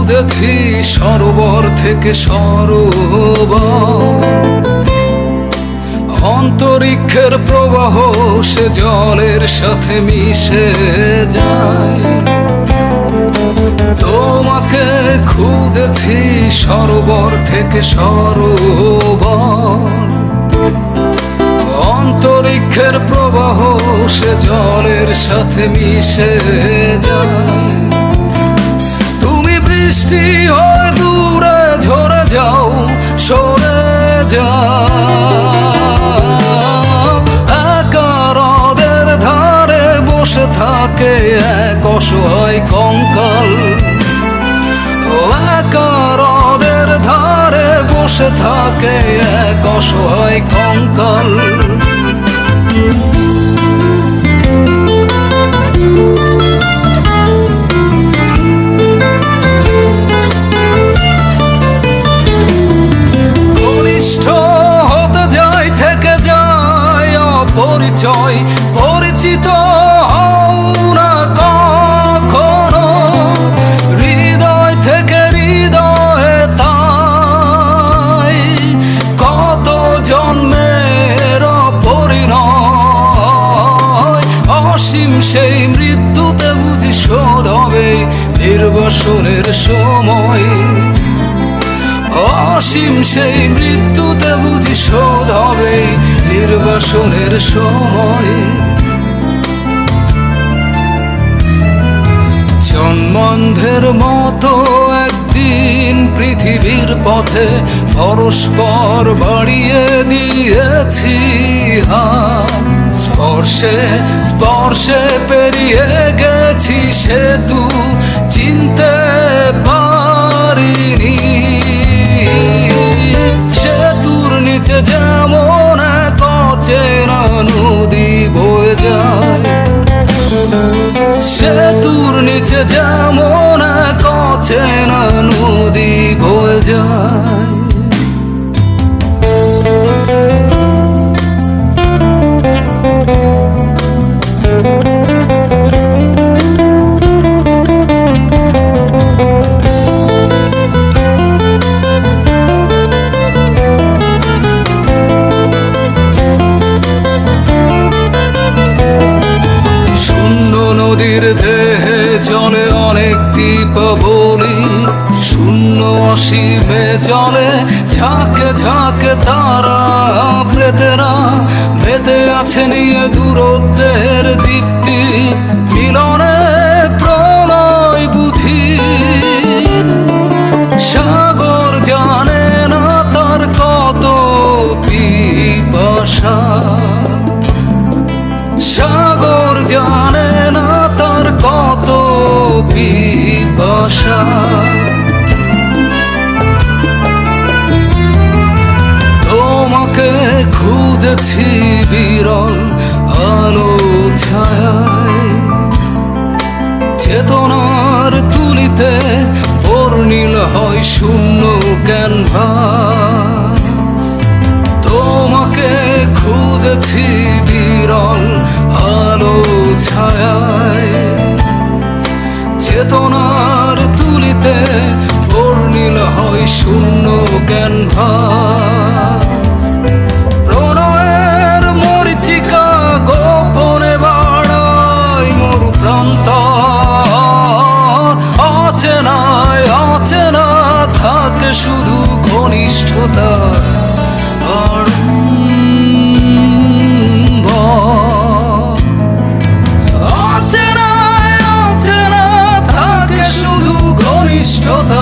খুঁজেছি সরোবর থেকে সরোবর, অন্তরিক্ষের প্রবাহ সে জলের সাথে মিশে যায়। তোমাকে খুঁজেছি সরোবর থেকে সরোবর, অন্তরিক্ষের প্রবাহ সে জলের সাথে মিশে যায়। তুমি বৃষ্টি হয়ে দূরে ঝরে যাও, সরে যাও। একা হ্রদের ধারে বসে থাকে এক অসহায় কঙ্কাল, একা হ্রদের ধারে বসে থাকে এক অসহায় কঙ্কাল। ঘনিষ্ঠ হতে যায় থেকে যায় অপরিচয়, পরিচিত হও না কখনো। হৃদয় থেকে হৃদয়ে তাই কত জন্মের পরিণয়। অসীম সেই মৃত্যুতে বুঝি শোধ হবে নির্বাসনের সময়, অসীম সেই মৃত্যুতে বুঝি শোধ হবে নির্বাসনের সময়। জন্মান্ধের মতো একদিন পৃথিবীর পথে পরস্পর বাড়িয়ে দিয়েছি হাত, স্পর্শে স্পর্শে পেরিয়ে গেছি সেতু চিনতে পারিনি। সেতুর নিচে যেমন এক অচেনা নদী বয়ে যায়, সেতুর নিচে যেমন এক অচেনা নদী বয়ে যায়। নদীর দেহে জলে অনেক দীপাবলি, শূন্য অসীমে জলে ঝাঁকে ঝাঁকে তারা প্রেতেরা মেতে আছে নিয়ে দূরত্বের দীপ্তি। মিলনে প্রলয় বুঝি সাগর জানে না তার কত পিপাসা, সাগর জানে না তার কত পিপাসা। তোমাকে খুঁজেছি বিরল আলো ছায়ায়, চেতনার তুলিতে বর্ণিল হয় শূন্য ক্যানভাস। তোমাকে খুঁজেছি বিরল আলো ছায়ায়, চেতনার তুলিতে বর্ণিল হয় শূন্য ক্যানভাস। প্রণয়ের মরিচিকা গোপনে বাড়ায় মরু প্রান্ত, অচেনায় অচেনা থাকে শুধু ঘনিষ্ঠতা। অচেনা থাকে শুধু ঘনিষ্ঠতা।